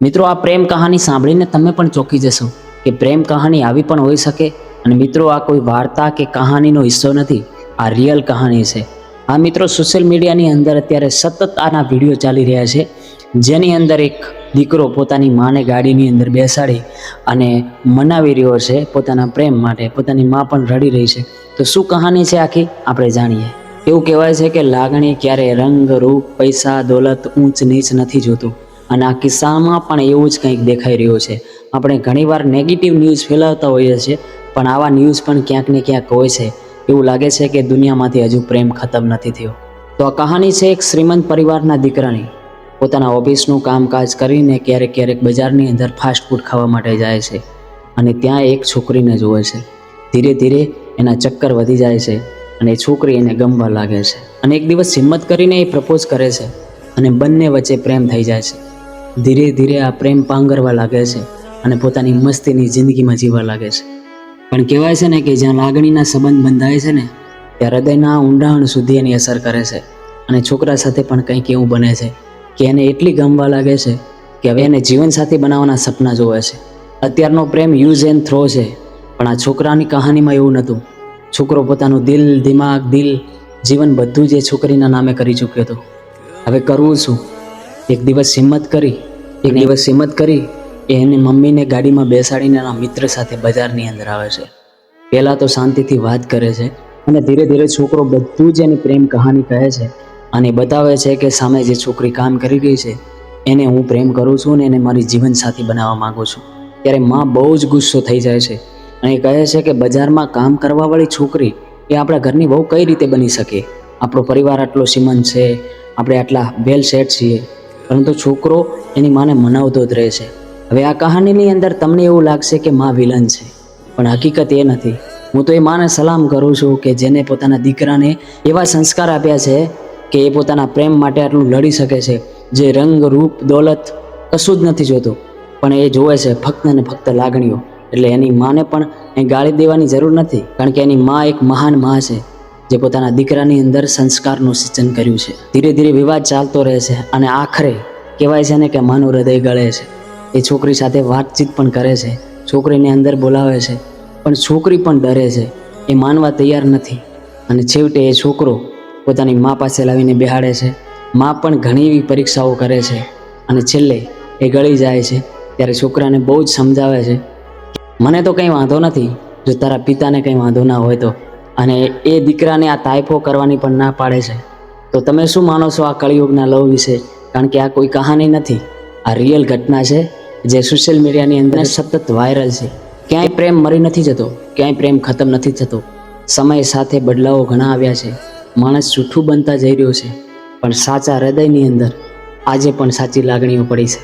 મિત્રો, આ પ્રેમ કહાની સાંભળીને તમે પણ ચોંકી જશો કે પ્રેમ કહાની આવી પણ હોઈ શકે. અને મિત્રો, આ કોઈ વાર્તા કે કહાનીનો હિસ્સો નથી, આ રિયલ કહાની છે. આ મિત્રો, સોશિયલ મીડિયાની અંદર અત્યારે સતત આના વિડીયો ચાલી રહ્યા છે, જેની અંદર એક દીકરો પોતાની માને ગાડીની અંદર બેસાડી અને મનાવી રહ્યો છે પોતાના પ્રેમ માટે. પોતાની મા પણ રડી રહી છે. તો શું કહાની છે આખી, આપણે જાણીએ. એવું કહેવાય છે કે લાગણી ક્યારે રંગ, રૂપ, પૈસા, દોલત, ઊંચ નીચ નથી જોતું. અને આ કિસ્સામાં પણ એવું જ કંઈક દેખાઈ રહ્યું છે. આપણે ઘણીવાર નેગેટિવ ન્યૂઝ ફેલાવતા હોઈએ છીએ, પણ આવા ન્યૂઝ પણ ક્યાંક ને ક્યાંક હોય છે. એવું લાગે છે કે દુનિયામાંથી હજુ પ્રેમ ખતમ નથી થયો. તો આ કહાની છે એક શ્રીમંત પરિવારના દીકરાની. પોતાના ઓફિસનું કામકાજ કરીને ક્યારેક ક્યારેક બજારની અંદર ફાસ્ટ ફૂડ ખાવા માટે જાય છે અને ત્યાં એક છોકરીને જુએ છે. ધીરે ધીરે એના ચક્કર વધી જાય છે અને એ છોકરી એને ગમવા લાગે છે. અને એક દિવસ હિંમત કરીને એ પ્રપોઝ કરે છે અને બંને વચ્ચે પ્રેમ થઈ જાય છે. ધીરે ધીરે આ પ્રેમ પાંગરવા લાગે છે અને પોતાની મસ્તીની જિંદગીમાં જીવવા લાગે છે. પણ કહેવાય છે ને કે જ્યાં લાગણીના સંબંધ બંધાય છે ને, ત્યાં હૃદયના ઊંડાણ સુધી એની અસર કરે છે. અને છોકરા સાથે પણ કંઈક એવું બને છે કે એને એટલી ગમવા લાગે છે કે હવે એને જીવનસાથી બનાવવાના સપના જોવે છે. અત્યારનો પ્રેમ યુઝ એન્ડ થ્રો છે, પણ આ છોકરાની કહાનીમાં એવું નહોતું. છોકરો પોતાનું દિલ, દિમાગ, જીવન બધું જ એ છોકરીના નામે કરી ચૂક્યો હતો. હવે કરવું શું? એક દિવસ હિંમત કરી એ એની મમ્મીને ગાડીમાં બેસાડીને એના મિત્ર સાથે બજારની અંદર આવે છે. પહેલાં તો શાંતિથી વાત કરે છે અને ધીરે ધીરે છોકરો બધું જ એની પ્રેમ કહાની કહે છે અને બતાવે છે કે સામે જે છોકરી કામ કરી રહી છે એને હું પ્રેમ કરું છું ને એને મારી જીવનસાથી બનાવવા માગું છું. ત્યારે માં બહુ જ ગુસ્સો થઈ જાય છે અને કહે છે કે બજારમાં કામ કરવાવાળી છોકરી એ આપણા ઘરની બહુ કઈ રીતે બની શકે? આપણો પરિવાર આટલો શ્રીમંત છે, આપણે આટલા વેલ સેટ છીએ, પરંતુ છોકરો એની માને મનાવતો જ રહે છે. હવે આ કહાનીની અંદર તમને એવું લાગશે કે માં વિલન છે, પણ હકીકત એ નથી. હું તો એ માને સલામ કરું છું કે જેને પોતાના દીકરાને એવા સંસ્કાર આપ્યા છે કે એ પોતાના પ્રેમ માટે આટલું લડી શકે છે. જે રંગ, રૂપ, દોલત કશું જ નથી જોતો, પણ એ જોવે છે ફક્ત ને ફક્ત લાગણીઓ. એટલે એની માને પણ એ ગાળી દેવાની જરૂર નથી, કારણ કે એની મા એક મહાન મા છે જે પોતાના દીકરાની અંદર સંસ્કારનું સિંચન કર્યું છે. ધીરે ધીરે વિવાદ ચાલતો રહે છે અને આખરે કહેવાય છે ને કે માનું હૃદય ગળે છે. એ છોકરી સાથે વાતચીત પણ કરે છે, છોકરીને અંદર બોલાવે છે, પણ છોકરી પણ ડરે છે, એ માનવા તૈયાર નથી. અને છેવટે એ છોકરો પોતાની મા પાસે લાવીને બેહાડે છે. મા પણ ઘણી એવી પરીક્ષાઓ કરે છે અને છેલ્લે એ ગળી જાય છે. ત્યારે છોકરાને બહુ જ સમજાવે છે, મને તો કંઈ વાંધો નથી જો તારા પિતાને કંઈ વાંધો ના હોય તો. અને એ દીકરાને આ તાયફો કરવાની પણ ના પાડે છે. તો તમે શું માનો છો આ કળિયુગના લવ વિશે? કારણ કે આ કોઈ કહાની નથી, આ રિયલ ઘટના છે જે સોશિયલ મીડિયાની અંદર સતત વાયરલ છે. ક્યાંય પ્રેમ મરી નથી જતો, ક્યાંય પ્રેમ ખતમ નથી થતો. સમય સાથે બદલાવો ઘણા આવ્યા છે, માણસ જૂઠું બનતા જઈ રહ્યો છે, પણ સાચા હૃદયની અંદર આજે પણ સાચી લાગણીઓ પડી છે.